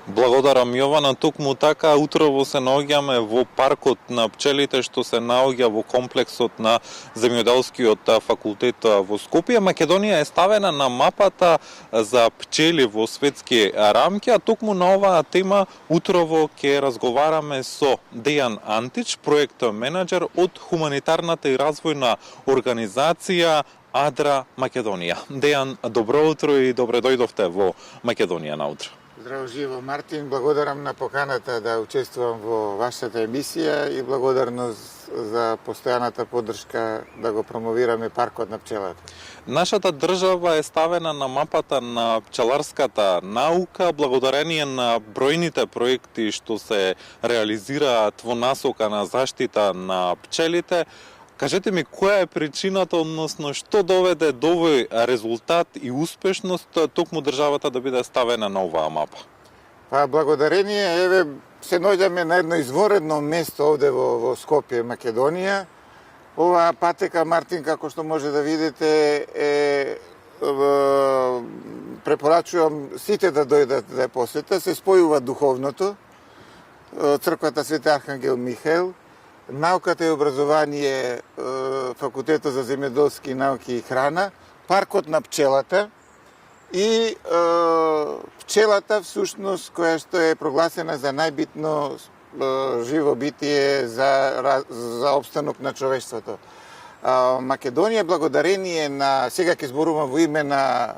Благодарам, Јована. Токму така, утрово се наоѓаме во паркот на пчелите, што се наоѓа во комплексот на Земјоделскиот факултет во Скопје. Македонија е ставена на мапата за пчели во светски рамки, а токму на оваа тема утрово ќе разговараме со Дејан Антич, проект менеджер од хуманитарната и развојна организација Адра Македонија. Дејан, добро утро и добре дојдовте во Македонија наутро. Здраво живо, Мартин. Благодарам на поканата да учествувам во вашата емисија и благодарност за постојаната поддршка да го промовираме паркот на пчелата. Нашата држава е ставена на мапата на пчеларската наука благодарение на бројните проекти што се реализираат во насока на заштита на пчелите. Кажете ми, која е причината, односно што доведе до овој резултат и успешност токму државата да биде ставена на оваа мапа? Па благодарение, еве, се наоѓаме на едно изворедно место овде во Скопје, Македонија. Оваа патека, Мартин, како што може да видите, препорачувам сите да дојдат да ја посетат. Се спојува духовното, црквата Свети Архангел Михаел, науката и образование, факултетот за земјоделски науки и храна, паркот на пчелата и пчелата всушност која што е прогласена за најбитно живо битие за опстанок на човештвото. Македонија благодарение на, сега ќе зборувам во име на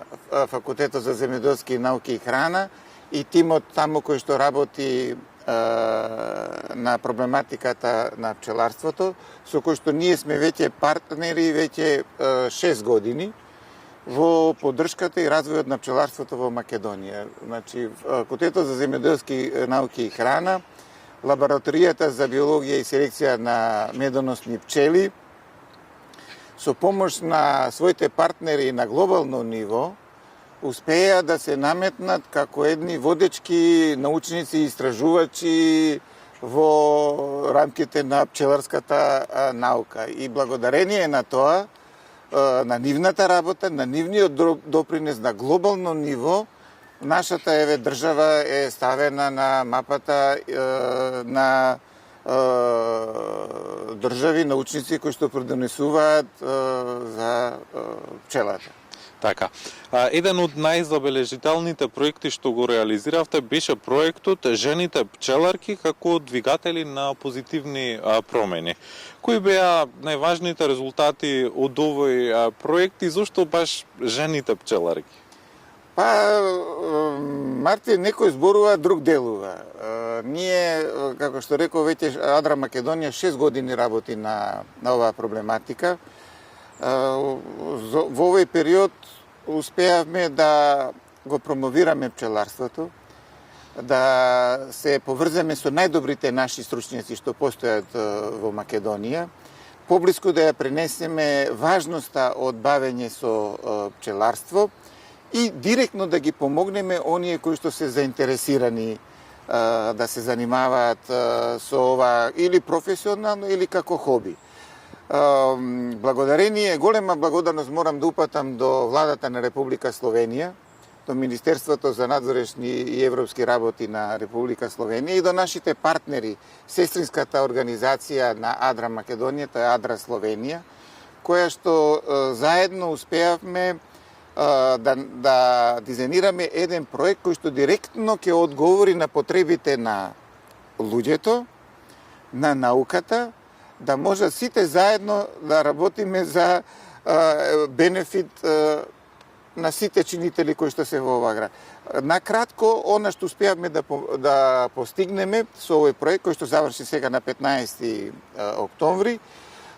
факултетот за земјоделски науки и храна и тимот таму кој што работи на проблематиката на пчеларството, со кој што ние сме веќе партнери веќе 6 години во поддршката и развојот на пчеларството во Македонија. Значи, Факултетот за земјоделски науки и храна, лабораторијата за биологија и селекција на медоносни пчели, со помош на своите партнери на глобално ниво, успеа да се наметнат како едни водечки научници и истражувачи во рамките на пчеларската наука. И благодарение на тоа, на нивната работа, на нивниот допринес на глобално ниво, нашата држава е ставена на мапата на држави, научници кои што продонесуваат за пчелата. Така. Еден од најзабележителните проекти што го реализиравте беше проектот Жените пчеларки како двигатели на позитивни промени. Кои беа најважните резултати од овој проект и зошто баш жените пчеларки? Па, Мартин, некој зборува, друг делува. Ние, како што реков, веќе Адра Македонија 6 години работи на оваа проблематика. Во овој период успеавме да го промовираме пчеларството, да се поврземе со најдобрите наши стручњаци што постојат во Македонија, поблиску да ја пренесеме важноста од бавење со пчеларство и директно да ги помогнеме оние кои што се заинтересирани да се занимаваат со ова или професионално или како хоби. Благодарение, голема благодарност морам да упатам до владата на Република Словенија, до Министерството за надворешни и европски работи на Република Словенија и до нашите партнери, сестринската организација на Адра Македонија, тоа е Адра Словенија, која што заедно успеавме да дизајнираме еден проект кој што директно ќе одговори на потребите на луѓето, на науката, да може сите заедно да работиме за бенефит на сите чинители кои што се во оваа град. Накратко, она што успеавме да постигнеме со овој проект кој што заврши сега на 15 октомври,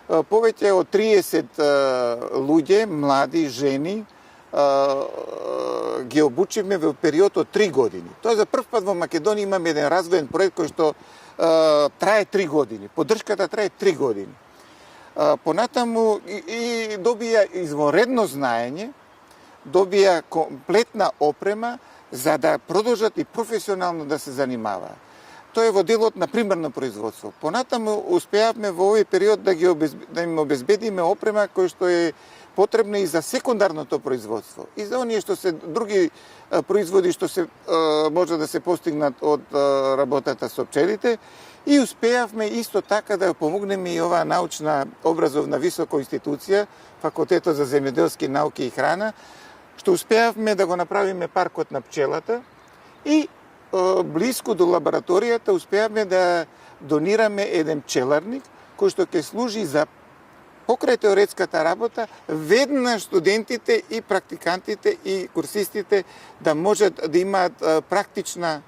повеќе од 30 луѓе, млади, жени, ги обучивме во период од 3 години. Тоа за прв пат во Македонија имаме еден развоен проект кој што трае 3 години. Поддршката трае 3 години. Понатаму и добија изворедно знаење, добија комплетна опрема за да продолжат и професионално да се занимаваат. Тоа е во делот на примерно производство. Понатаму успеавме во овој период да им обезбедиме опрема кој што е потребна и за секундарното производство. И за оние што се други производи што се може да се постигнат од работата со пчелите. И успеавме исто така да помогнеме и оваа научна образовна висока институција, Факултетот за земјоделски науки и храна, што успеавме да го направиме паркот на пчелата и блиску до лабораторијата успеавме да донираме еден пчеларник кој што ќе служи за покрај теоретската работа, веднаш студентите и практикантите и курсистите да можат да имаат практична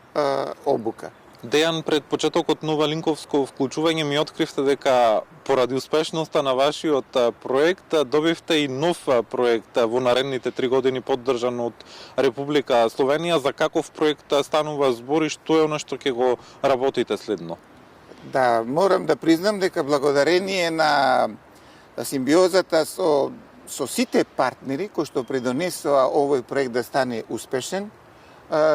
обука. Дејан, пред почетокот на ова линковско вклучување ми откривте дека поради успешноста на вашиот проект добивте и нов проект во наредните 3 години поддржан од Република Словенија. За каков проект станува збор и што е она што ќе го работите следно? Да, морам да признам дека благодарение на симбиозата со сите партнери кои што придонесоа овој проект да стане успешен,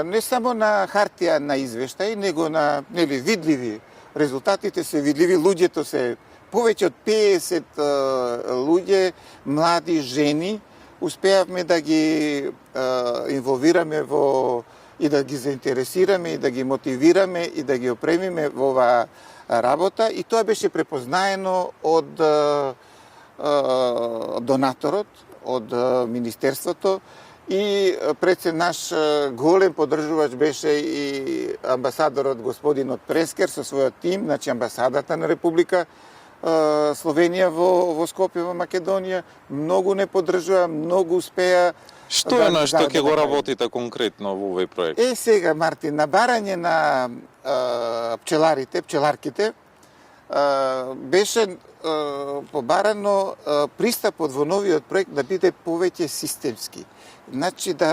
не само на хартија на извештај, него на видливи. Резултатите се видливи, луѓето се повеќе од 50 луѓе, млади жени, успеавме да ги инволвираме и да ги заинтересираме и да ги мотивираме и да ги опремиме во оваа работа, и тоа беше препознаено од донаторот, од Министерството, и пред се наш голем поддржувач беше и амбасадорот господинот Прескер со својот тим, значи амбасадата на Република Словенија во Скопје, во Македонија. Многу не поддржува, многу успеа. Што е на што ќе го работите конкретно во овој проект? Сега, Мартин, на барање на пчеларите, пчеларките, беше побарано пристапот во новиот проект да биде повеќе системски. Значи да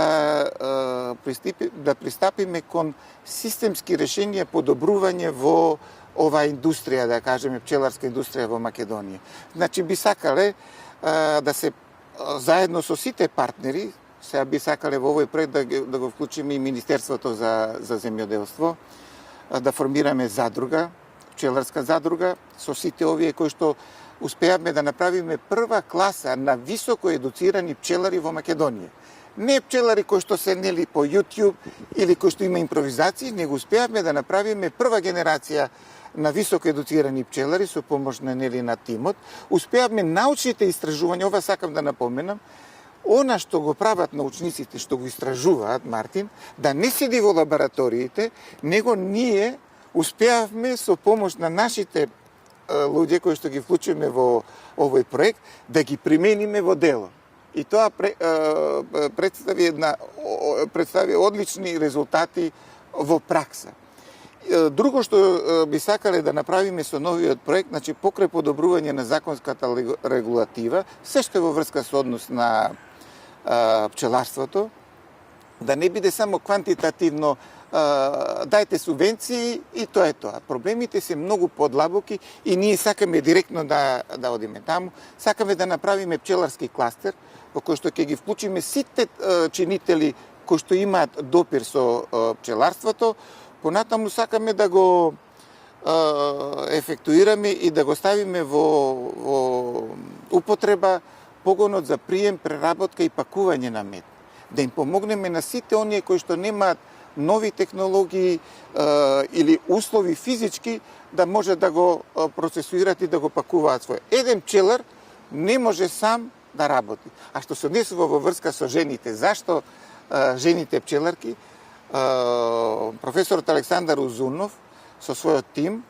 пристапиме кон системски решенија, подобрување во оваа индустрија, да кажеме пчеларска индустрија во Македонија. Значи би сакале да се заедно со сите партнери, сега би сакале во овој проект да го вклучиме и Министерството за земјоделство, да формираме задруга, пчеларска задруга, со сите овие кои што успеавме да направиме прва класа на високо едуцирани пчелари во Македонија. Не пчелари кои што се нели по YouTube или кои што има импровизации, него успеавме да направиме прва генерација на високо едуцирани пчелари со помош на нели на тимот. Успеавме научните истражувања, ова сакам да напоменам, она што го прават научниците, што го истражуваат, Мартин, да не седи во лабораториите, него ние успеавме со помош на нашите луѓе кои што ги вклучиме во овој проект да ги примениме во дело. И тоа представи одлични резултати во пракса. Друго што би сакале да направиме со новиот проект, значи покрај подобрување на законската регулатива, се што е во врска со однос на пчеларството, да не биде само квантитативно дајте субвенции и тоа е тоа. Проблемите се многу подлабоки и ние сакаме директно да одиме таму. Сакаме да направиме пчеларски кластер во кој што ќе ги вклучиме сите чинители кои што имаат допир со пчеларството. Понатаму сакаме да го ефектуираме и да го ставиме во употреба погонот за прием, преработка и пакување на мед. Да им помогнеме на сите оние кои што немаат нови технологии или услови физички да може да го процесуират и да го пакуваат свој. Еден пчелар не може сам да работи. А што се однесува во врска со жените, зашто жените пчеларки? Професорот Александар Узунов со својот тим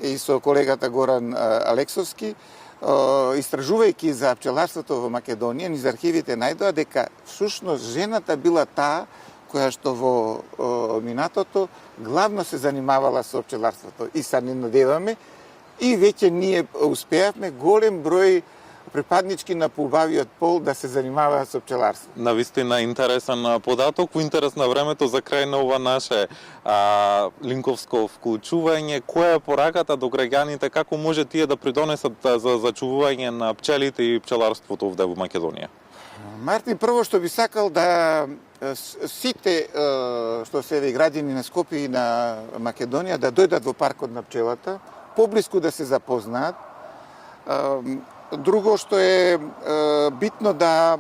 и со колегата Горан Алексовски, истражувајќи за пчеларството во Македонија, низ архивите најдоа дека всушност жената била таа која што во минатото главно се занимавала со пчеларството. И са не надеваме и веќе ние успеавме голем број припаднички на поубавиот пол да се занимаваат со пчеларство. Навистина интересен податок. Во интерес на времето, за крај на ова наше линковско вклучување, која е пораката до граѓаните, како може тие да придонесат за зачувување на пчелите и пчеларството овде во Македонија? Мартин, прво што би сакал да сите што се граѓани на Скопје и на Македонија да дојдат во паркот на пчелата, поблиску да се запознаат. Друго што е битно да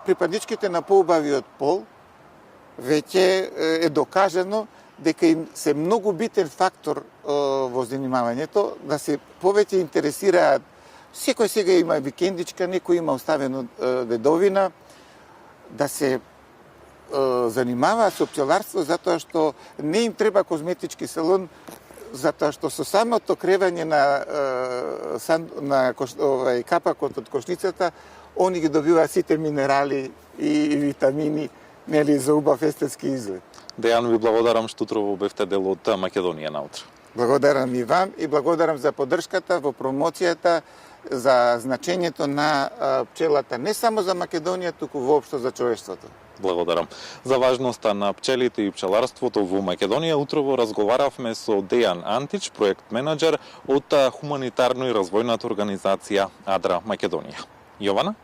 припадничките на поубавиот пол веќе е докажано дека им се многу битен фактор во занимавањето, да се повеќе интересираат. Секој сега има викендичка, некој има оставено дедовина, да се занимаваат со пчеларство затоа што не им треба козметички салон, затоа што со самото кревање на капакот од кошницата, они ги добиваат сите минерали и витамини, нели, за убав естетски изглед. Дејан, ви благодарам што утрово бевте дел од Македонија наутро. Благодарам и вам и благодарам за поддршката во промоцијата за значењето на пчелата не само за Македонија, туку воопшто за човештвото. Благодарам. За важноста на пчелите и пчеларството во Македонија утрово разговаравме со Дејан Антич, проект менаџер од хуманитарно и развојната организација Адра Македонија. Јована?